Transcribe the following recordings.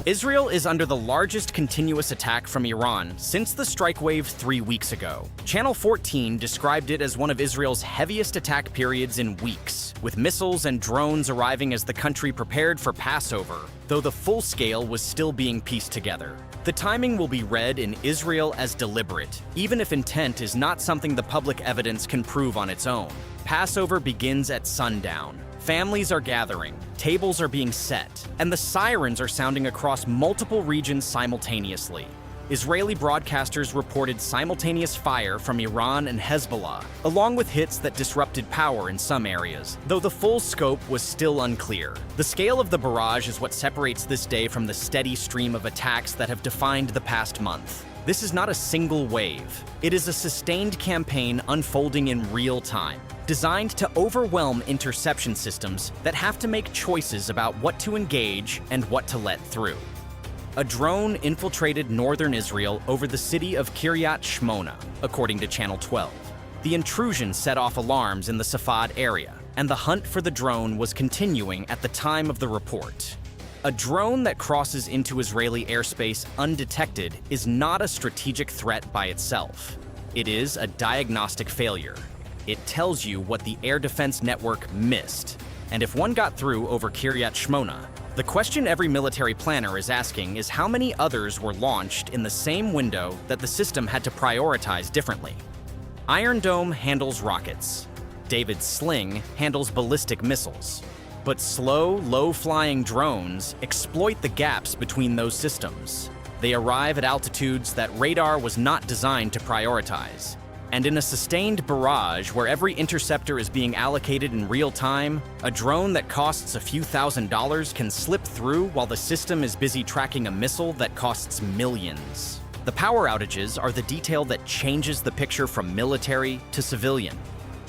Israel is under the largest continuous attack from Iran since the strike wave 3 weeks ago. Channel 14 described it as one of Israel's heaviest attack periods in weeks, with missiles and drones arriving as the country prepared for Passover, though the full scale was still being pieced together. The timing will be read in Israel as deliberate, even if intent is not something the public evidence can prove on its own. Passover begins at sundown. Families are gathering, tables are being set, and the sirens are sounding across multiple regions simultaneously. Israeli broadcasters reported simultaneous fire from Iran and Hezbollah, along with hits that disrupted power in some areas, though the full scope was still unclear. The scale of the barrage is what separates this day from the steady stream of attacks that have defined the past month. This is not a single wave. It is a sustained campaign unfolding in real time, designed to overwhelm interception systems that have to make choices about what to engage and what to let through. A drone infiltrated northern Israel over the city of Kiryat Shmona, according to Channel 12. The intrusion set off alarms in the Safad area, and the hunt for the drone was continuing at the time of the report. A drone that crosses into Israeli airspace undetected is not a strategic threat by itself. It is a diagnostic failure. It tells you what the air defense network missed. And if one got through over Kiryat Shmona, the question every military planner is asking is how many others were launched in the same window that the system had to prioritize differently. Iron Dome handles rockets. David's Sling handles ballistic missiles. But slow, low-flying drones exploit the gaps between those systems. They arrive at altitudes that radar was not designed to prioritize. And in a sustained barrage where every interceptor is being allocated in real time, a drone that costs a few $1,000s can slip through while the system is busy tracking a missile that costs millions. The power outages are the detail that changes the picture from military to civilian.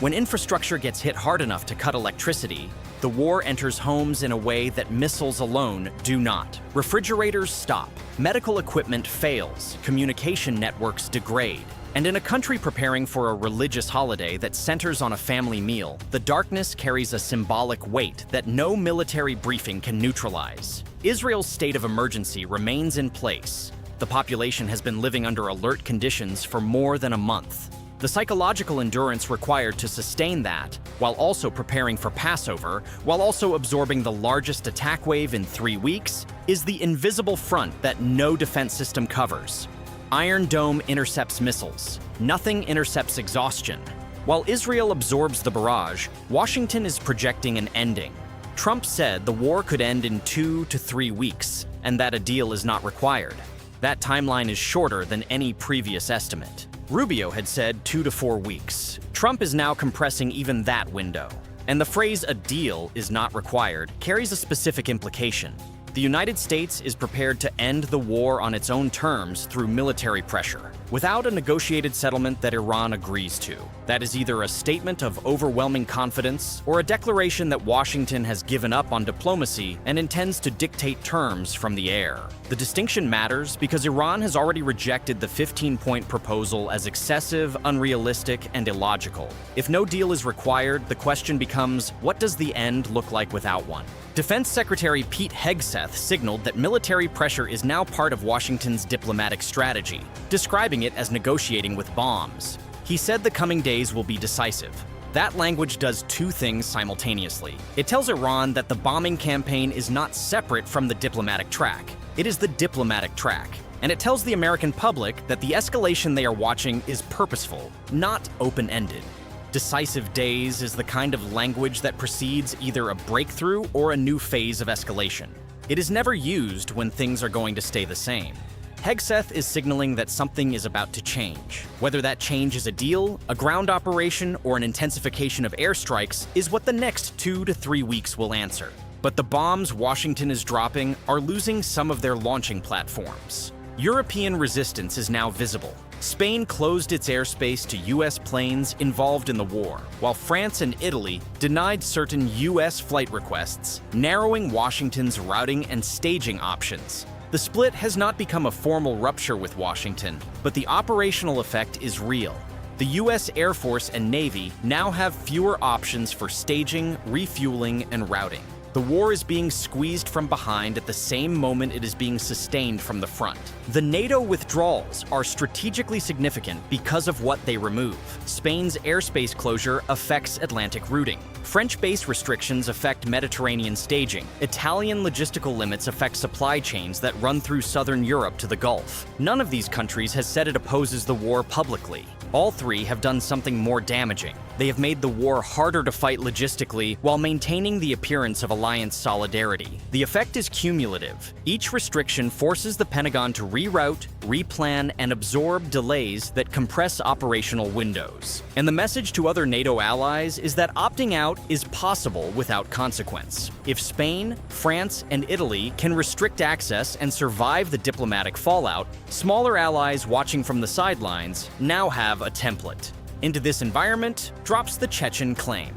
When infrastructure gets hit hard enough to cut electricity, the war enters homes in a way that missiles alone do not. Refrigerators stop, medical equipment fails, communication networks degrade. And in a country preparing for a religious holiday that centers on a family meal, the darkness carries a symbolic weight that no military briefing can neutralize. Israel's state of emergency remains in place. The population has been living under alert conditions for more than a month. The psychological endurance required to sustain that, while also preparing for Passover, while also absorbing the largest attack wave in 3 weeks, is the invisible front that no defense system covers. Iron Dome intercepts missiles. Nothing intercepts exhaustion. While Israel absorbs the barrage, Washington is projecting an ending. Trump said the war could end in 2 to 3 weeks, and that a deal is not required. That timeline is shorter than any previous estimate. Rubio had said 2 to 4 weeks. Trump is now compressing even that window. And the phrase "a deal is not required" carries a specific implication. The United States is prepared to end the war on its own terms through military pressure, without a negotiated settlement that Iran agrees to. That is either a statement of overwhelming confidence or a declaration that Washington has given up on diplomacy and intends to dictate terms from the air. The distinction matters because Iran has already rejected the 15-point proposal as excessive, unrealistic, and illogical. If no deal is required, the question becomes, what does the end look like without one? Defense Secretary Pete Hegseth signaled that military pressure is now part of Washington's diplomatic strategy, describing it as negotiating with bombs. He said the coming days will be decisive. That language does 2 things simultaneously. It tells Iran that the bombing campaign is not separate from the diplomatic track. It is the diplomatic track. And it tells the American public that the escalation they are watching is purposeful, not open-ended. Decisive days is the kind of language that precedes either a breakthrough or a new phase of escalation. It is never used when things are going to stay the same. Hegseth is signaling that something is about to change. Whether that change is a deal, a ground operation, or an intensification of airstrikes is what the next 2 to 3 weeks will answer. But the bombs Washington is dropping are losing some of their launching platforms. European resistance is now visible. Spain closed its airspace to U.S. planes involved in the war, while France and Italy denied certain U.S. flight requests, narrowing Washington's routing and staging options. The split has not become a formal rupture with Washington, but the operational effect is real. The U.S. Air Force and Navy now have fewer options for staging, refueling, and routing. The war is being squeezed from behind at the same moment it is being sustained from the front. The NATO withdrawals are strategically significant because of what they remove. Spain's airspace closure affects Atlantic routing. French base restrictions affect Mediterranean staging. Italian logistical limits affect supply chains that run through southern Europe to the Gulf. None of these countries has said it opposes the war publicly. All three have done something more damaging. They have made the war harder to fight logistically while maintaining the appearance of alliance solidarity. The effect is cumulative. Each restriction forces the Pentagon to reroute, replan, and absorb delays that compress operational windows. And the message to other NATO allies is that opting out is possible without consequence. If Spain, France, and Italy can restrict access and survive the diplomatic fallout, smaller allies watching from the sidelines now have a template. Into this environment drops the Chechen claim.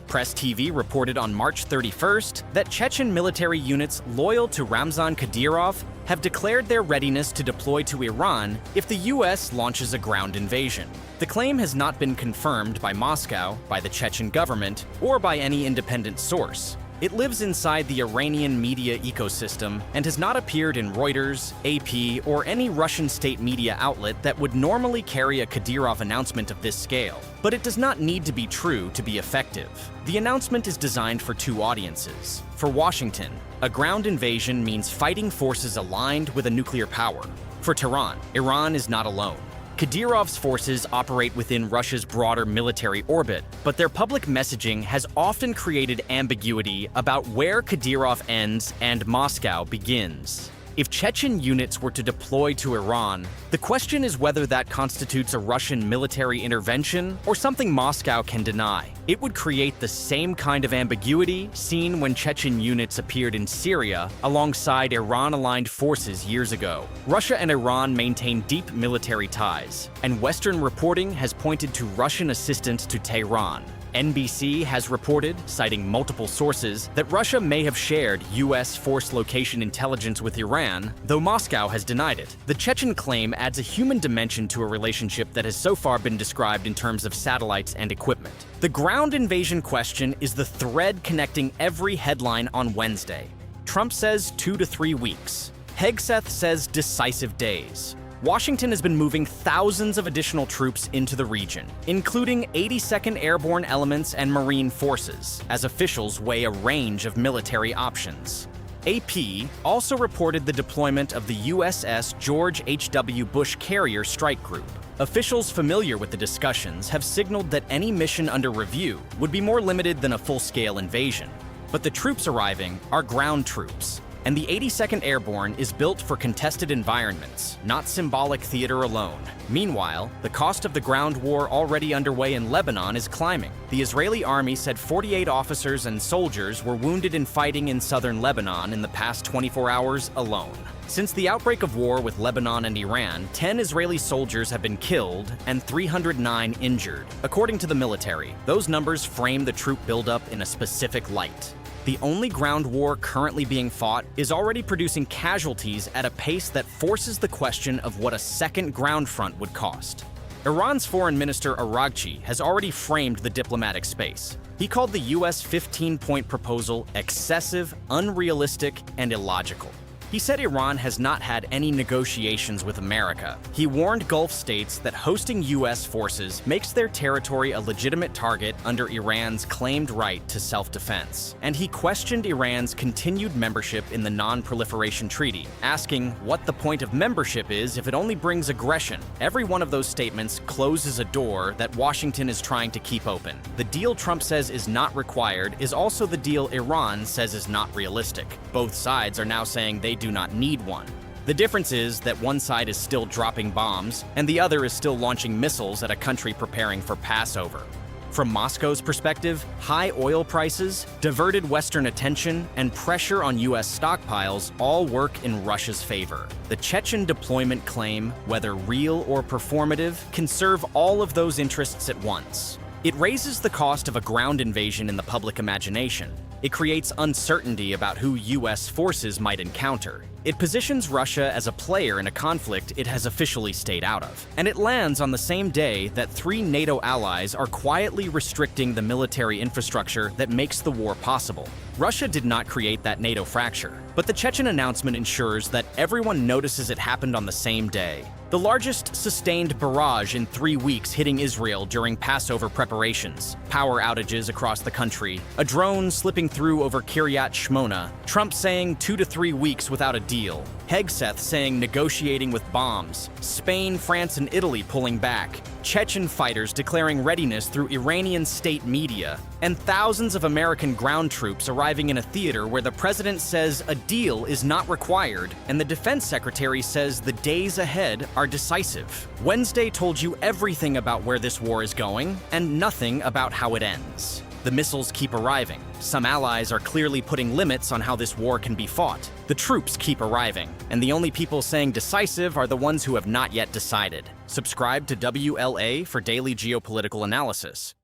Press TV reported on March 31st that Chechen military units loyal to Ramzan Kadyrov have declared their readiness to deploy to Iran if the US launches a ground invasion. The claim has not been confirmed by Moscow, by the Chechen government, or by any independent source. It lives inside the Iranian media ecosystem and has not appeared in Reuters, AP, or any Russian state media outlet that would normally carry a Kadyrov announcement of this scale. But it does not need to be true to be effective. The announcement is designed for two audiences. For Washington, a ground invasion means fighting forces aligned with a nuclear power. For Tehran, Iran is not alone. Kadyrov's forces operate within Russia's broader military orbit, but their public messaging has often created ambiguity about where Kadyrov ends and Moscow begins. If Chechen units were to deploy to Iran, the question is whether that constitutes a Russian military intervention or something Moscow can deny. It would create the same kind of ambiguity seen when Chechen units appeared in Syria alongside Iran-aligned forces years ago. Russia and Iran maintain deep military ties, and Western reporting has pointed to Russian assistance to Tehran. NBC has reported, citing multiple sources, that Russia may have shared U.S. force location intelligence with Iran, though Moscow has denied it. The Chechen claim adds a human dimension to a relationship that has so far been described in terms of satellites and equipment. The ground invasion question is the thread connecting every headline on Wednesday. Trump says 2 to 3 weeks. Hegseth says decisive days. Washington has been moving thousands of additional troops into the region, including 82nd Airborne Elements and Marine Forces, as officials weigh a range of military options. AP also reported the deployment of the USS George H.W. Bush Carrier Strike Group. Officials familiar with the discussions have signaled that any mission under review would be more limited than a full-scale invasion. But the troops arriving are ground troops, and the 82nd Airborne is built for contested environments, not symbolic theater alone. Meanwhile, the cost of the ground war already underway in Lebanon is climbing. The Israeli army said 48 officers and soldiers were wounded in fighting in southern Lebanon in the past 24 hours alone. Since the outbreak of war with Lebanon and Iran, 10 Israeli soldiers have been killed and 309 injured. According to the military, those numbers frame the troop buildup in a specific light. The only ground war currently being fought is already producing casualties at a pace that forces the question of what a second ground front would cost. Iran's Foreign Minister Araghchi has already framed the diplomatic space. He called the U.S. 15-point proposal excessive, unrealistic, and illogical. He said Iran has not had any negotiations with America. He warned Gulf states that hosting U.S. forces makes their territory a legitimate target under Iran's claimed right to self-defense. And he questioned Iran's continued membership in the Non-Proliferation Treaty, asking what the point of membership is if it only brings aggression. Every one of those statements closes a door that Washington is trying to keep open. The deal Trump says is not required is also the deal Iran says is not realistic. Both sides are now saying they do not need one. The difference is that one side is still dropping bombs, and the other is still launching missiles at a country preparing for Passover. From Moscow's perspective, high oil prices, diverted Western attention, and pressure on U.S. stockpiles all work in Russia's favor. The Chechen deployment claim, whether real or performative, can serve all of those interests at once. It raises the cost of a ground invasion in the public imagination. It creates uncertainty about who U.S. forces might encounter. It positions Russia as a player in a conflict it has officially stayed out of. And it lands on the same day that 3 NATO allies are quietly restricting the military infrastructure that makes the war possible. Russia did not create that NATO fracture, but the Chechen announcement ensures that everyone notices it happened on the same day. The largest sustained barrage in 3 weeks hitting Israel during Passover preparations, power outages across the country, a drone slipping through over Kiryat Shmona, Trump saying 2 to 3 weeks without a deal, Hegseth saying negotiating with bombs, Spain, France, and Italy pulling back, Chechen fighters declaring readiness through Iranian state media, and thousands of American ground troops arriving in a theater where the president says a deal is not required and the defense secretary says the days ahead are decisive. Wednesday told you everything about where this war is going and nothing about how it ends. The missiles keep arriving. Some allies are clearly putting limits on how this war can be fought. The troops keep arriving, and the only people saying decisive are the ones who have not yet decided. Subscribe to WLA for daily geopolitical analysis.